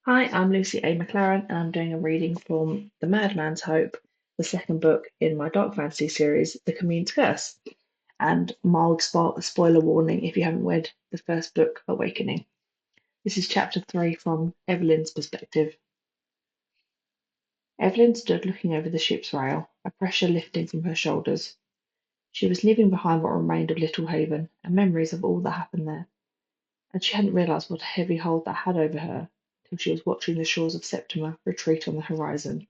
Hi, I'm Lucy A. McLaren, and I'm doing a reading from The Madman's Hope, the second book in my dark fantasy series, The Commune's Curse. And mild spoiler warning if you haven't read the first book, Awakening. This is chapter 3 from Evelyn's perspective. Evelyn stood looking over the ship's rail, a pressure lifting from her shoulders. She was leaving behind what remained of Little Haven and memories of all that happened there, and she hadn't realised what a heavy hold that had over her till she was watching the shores of Septima retreat on the horizon.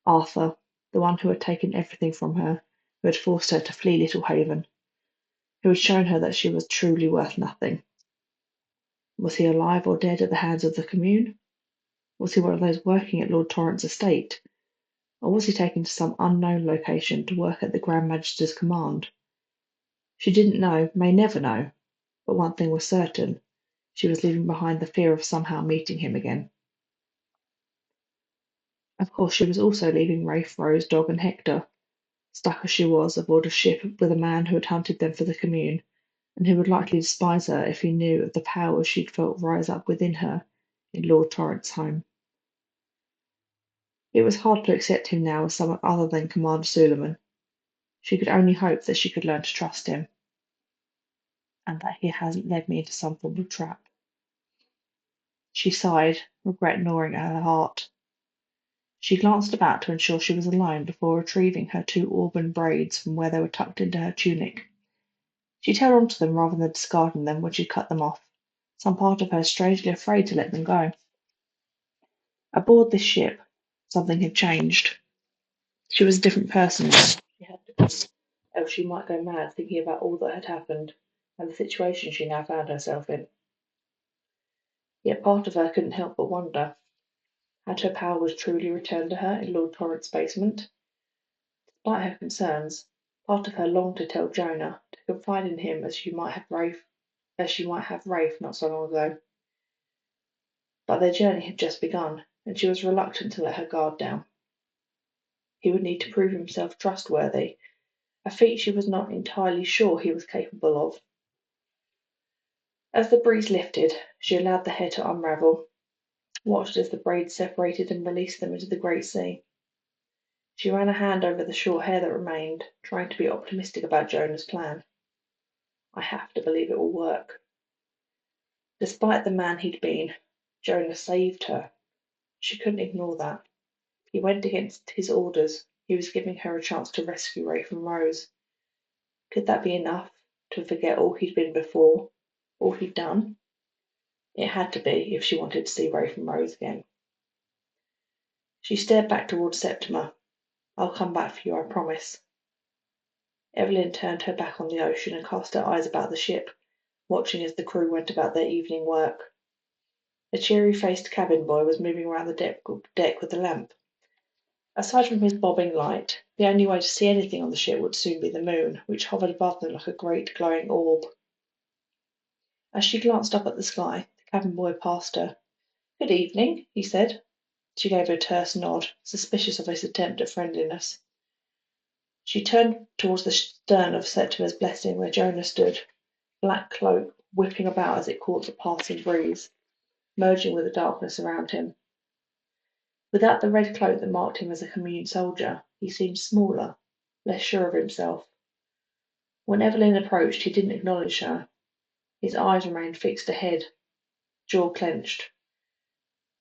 Arthur, the one who had taken everything from her, who had forced her to flee Little Haven, who had shown her that she was truly worth nothing. Was he alive or dead at the hands of the Commune? Was he one of those working at Lord Torrent's estate? Or was he taken to some unknown location to work at the Grand Magister's command? She didn't know, may never know, but one thing was certain. She was leaving behind the fear of somehow meeting him again. Of course, she was also leaving Raif, Rose, Dog, and Hector, stuck as she was aboard a ship with a man who had hunted them for the Commune, and who would likely despise her if he knew of the power she'd felt rise up within her in Lord Torrent's home. It was hard to accept him now as someone other than Commander Sulemon. She could only hope that she could learn to trust him, and that he hasn't led me into some form of trap. She sighed, regret gnawing at her heart. She glanced about to ensure she was alone before retrieving her two auburn braids from where they were tucked into her tunic. She'd held on to them rather than discarding them when she'd cut them off, some part of her strangely afraid to let them go. Aboard this ship, something had changed. She was a different person now. She had to be, else she might go mad thinking about all that had happened and the situation she now found herself in. Yet part of her couldn't help but wonder, had her powers truly returned to her in Lord Torrent's basement? Despite her concerns, part of her longed to tell Jonah, to confide in him as she might have Raif not so long ago. But their journey had just begun, and she was reluctant to let her guard down. He would need to prove himself trustworthy, a feat she was not entirely sure he was capable of. As the breeze lifted, she allowed the hair to unravel, watched as the braids separated and released them into the great sea. She ran a hand over the short hair that remained, trying to be optimistic about Jonah's plan. I have to believe it will work. Despite the man he'd been, Jonah saved her. She couldn't ignore that. He went against his orders. He was giving her a chance to rescue Raif and Rose. Could that be enough to forget all he'd been before, all he'd done? It had to be if she wanted to see Raif and Rose again. She stared back towards Septima. I'll come back for you, I promise. Evelyn turned her back on the ocean and cast her eyes about the ship, watching as the crew went about their evening work. A cheery-faced cabin boy was moving around the deck with a lamp. Aside from his bobbing light, the only way to see anything on the ship would soon be the moon, which hovered above them like a great glowing orb. As she glanced up at the sky, the cabin boy passed her. "Good evening," he said. She gave a terse nod, suspicious of his attempt at friendliness. She turned towards the stern of Septima's Blessing, where Jonah stood, black cloak whipping about as it caught the passing breeze, merging with the darkness around him. Without the red cloak that marked him as a Commune soldier, he seemed smaller, less sure of himself. When Evelyn approached, he didn't acknowledge her. His eyes remained fixed ahead, jaw clenched.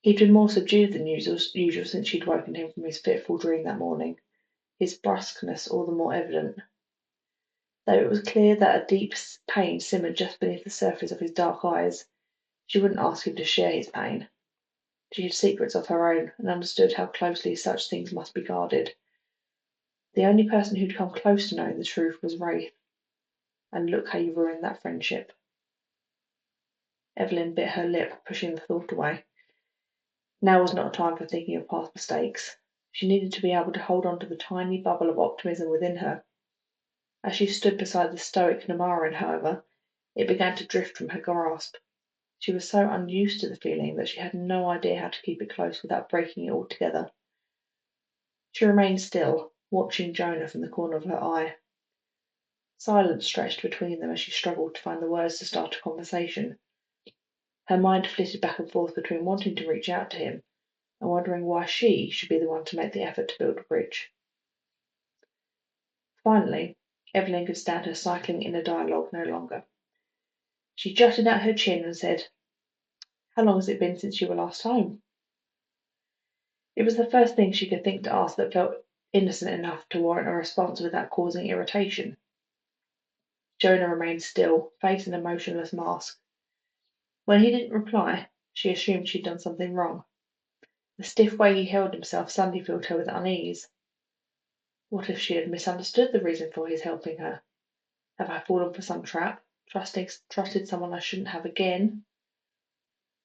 He'd been more subdued than usual since she'd woken him from his fitful dream that morning, his brusqueness all the more evident. Though it was clear that a deep pain simmered just beneath the surface of his dark eyes, she wouldn't ask him to share his pain. She had secrets of her own, and understood how closely such things must be guarded. The only person who'd come close to knowing the truth was Raif, and look how you ruined that friendship. Evelyn bit her lip, pushing the thought away. Now was not a time for thinking of past mistakes. She needed to be able to hold on to the tiny bubble of optimism within her. As she stood beside the stoic Namarin, however, it began to drift from her grasp. She was so unused to the feeling that she had no idea how to keep it close without breaking it altogether. She remained still, watching Jonah from the corner of her eye. Silence stretched between them as she struggled to find the words to start a conversation. Her mind flitted back and forth between wanting to reach out to him and wondering why she should be the one to make the effort to build a bridge. Finally, Evelyn could stand her cycling inner dialogue no longer. She jutted out her chin and said, "How long has it been since you were last home?" It was the first thing she could think to ask that felt innocent enough to warrant a response without causing irritation. Jonah remained still, face an emotionless mask. When he didn't reply, she assumed she'd done something wrong. The stiff way he held himself suddenly filled her with unease. What if she had misunderstood the reason for his helping her? Have I fallen for some trap? Trusted someone I shouldn't have again?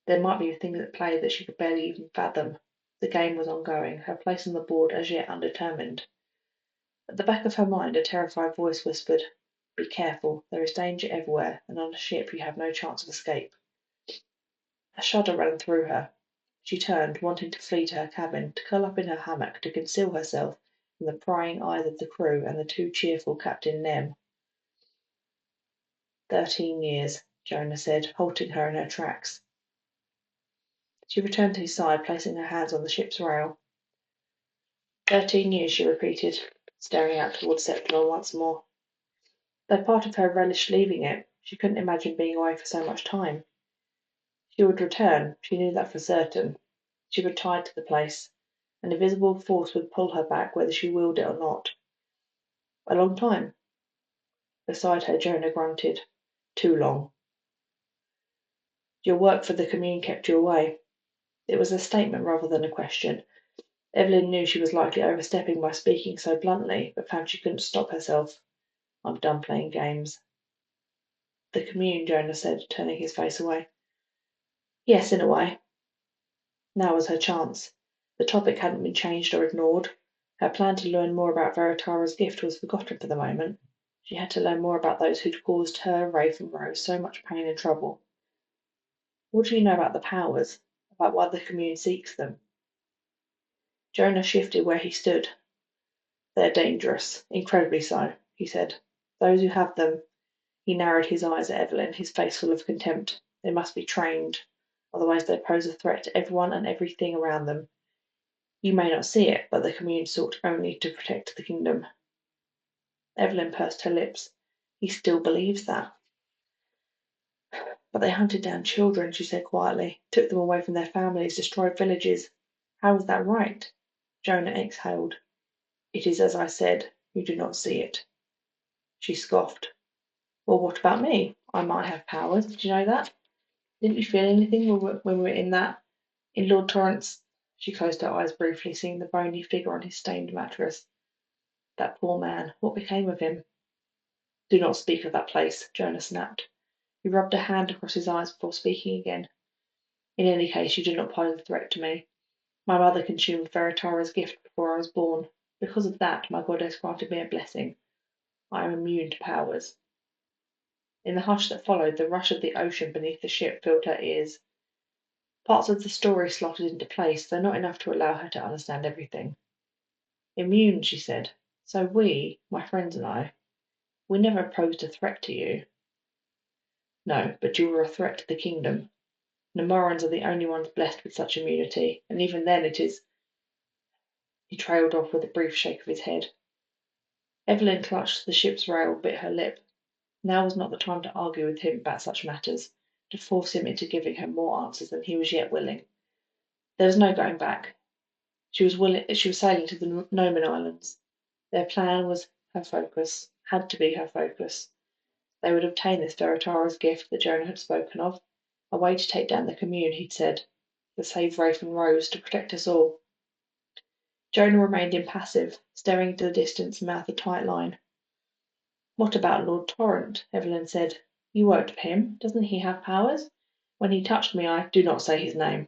There might be things at play that she could barely even fathom. The game was ongoing, her place on the board as yet undetermined. At the back of her mind, a terrified voice whispered, "Be careful, there is danger everywhere, and on a ship you have no chance of escape." A shudder ran through her. She turned, wanting to flee to her cabin, to curl up in her hammock, to conceal herself from the prying eyes of the crew and the too cheerful Captain Nem. 13 years, Jonah said, halting her in her tracks. She returned to his side, placing her hands on the ship's rail. 13 years, she repeated, staring out towards September once more. Though part of her relished leaving it, she couldn't imagine being away for so much time. She would return, she knew that for certain. She would tie to the place. An invisible force would pull her back, whether she willed it or not. A long time. Beside her, Jonah grunted. Too long. Your work for the Commune kept you away. It was a statement rather than a question. Evelyn knew she was likely overstepping by speaking so bluntly, but found she couldn't stop herself. I'm done playing games. The Commune, Jonah said, turning his face away. Yes, in a way. Now was her chance. The topic hadn't been changed or ignored. Her plan to learn more about Veritara's gift was forgotten for the moment. She had to learn more about those who'd caused her, Raif and Rose, so much pain and trouble. What do you know about the powers? About why the Commune seeks them? Jonah shifted where he stood. They're dangerous, incredibly so, he said. Those who have them. He narrowed his eyes at Evelyn, his face full of contempt. They must be trained, otherwise they pose a threat to everyone and everything around them. You may not see it, but the Commune sought only to protect the kingdom. Evelyn pursed her lips. He still believes that. But they hunted down children, she said quietly, took them away from their families, destroyed villages. How is that right? Jonah exhaled. It is as I said, you do not see it. She scoffed. Well, what about me? I might have powers. Did you know that? Didn't you feel anything when we were in Lord Torrance? She closed her eyes briefly, seeing the bony figure on his stained mattress. That poor man, what became of him? Do not speak of that place, Jonah snapped. He rubbed a hand across his eyes before speaking again. In any case, you do not pose a threat to me. My mother consumed Veritara's gift before I was born. Because of that, my goddess granted me a blessing. I am immune to powers. In the hush that followed, the rush of the ocean beneath the ship filled her ears. Parts of the story slotted into place, though not enough to allow her to understand everything. Immune, she said. So we, my friends and I, we never posed a threat to you. No, but you were a threat to the kingdom. Nomorans are the only ones blessed with such immunity, and even then it is. He trailed off with a brief shake of his head. Evelyn clutched the ship's rail, bit her lip. Now was not the time to argue with him about such matters, to force him into giving her more answers than he was yet willing. There was no going back. She was sailing to the Noman Islands. Their plan was her focus, had to be her focus. They would obtain this Veritara's gift that Jonah had spoken of, a way to take down the Commune, he'd said, to save Raif and Rose, to protect us all. Jonah remained impassive, staring into the distance, mouth a tight line. What about Lord Torrent? Evelyn said. You worked for him. Doesn't he have powers? When he touched me, I do not say his name.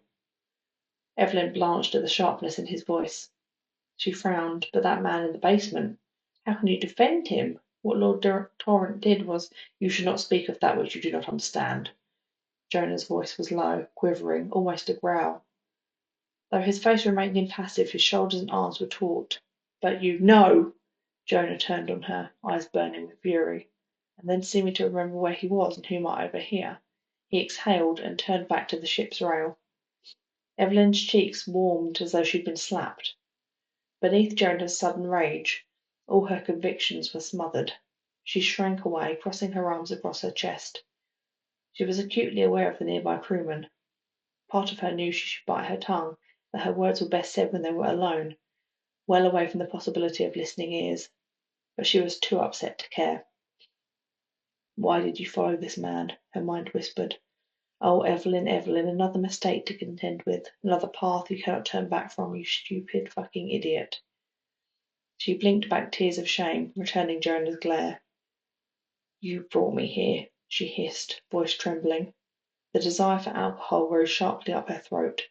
Evelyn blanched at the sharpness in his voice. She frowned. But that man in the basement, how can you defend him? What Lord Torrent did was, you should not speak of that which you do not understand. Jonah's voice was low, quivering, almost a growl. Though his face remained impassive, his shoulders and arms were taut. But you know! Jonah turned on her, eyes burning with fury, and then seeming to remember where he was and who might overhear. He exhaled and turned back to the ship's rail. Evelyn's cheeks warmed as though she'd been slapped. Beneath Jonah's sudden rage, all her convictions were smothered. She shrank away, crossing her arms across her chest. She was acutely aware of the nearby crewman. Part of her knew she should bite her tongue, that her words were best said when they were alone, well away from the possibility of listening ears. But she was too upset to care. "Why did you follow this man?" her mind whispered. "Oh, Evelyn, Evelyn, another mistake to contend with, another path you cannot turn back from, you stupid fucking idiot." She blinked back tears of shame, returning Jonah's glare. "You brought me here," she hissed, voice trembling. The desire for alcohol rose sharply up her throat.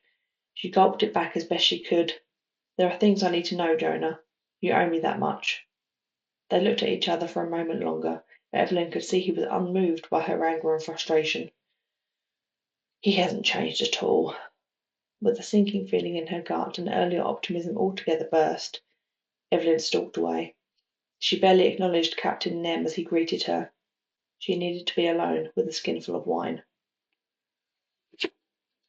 She gulped it back as best she could. "There are things I need to know, Jonah. You owe me that much." They looked at each other for a moment longer, but Evelyn could see he was unmoved by her anger and frustration. "He hasn't changed at all." With a sinking feeling in her gut and earlier optimism altogether burst, Evelyn stalked away. She barely acknowledged Captain Nem as he greeted her. She needed to be alone with a skinful of wine.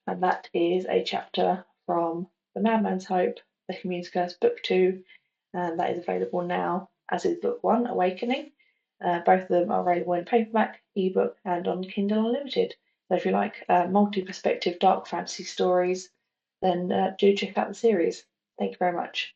And that is a chapter from The Madman's Hope, The Commune's Curse, Book 2, and that is available now, as is Book 1, Awakening. Both of them are available in paperback, ebook, and on Kindle Unlimited. So if you like multi-perspective dark fantasy stories, then do check out the series. Thank you very much.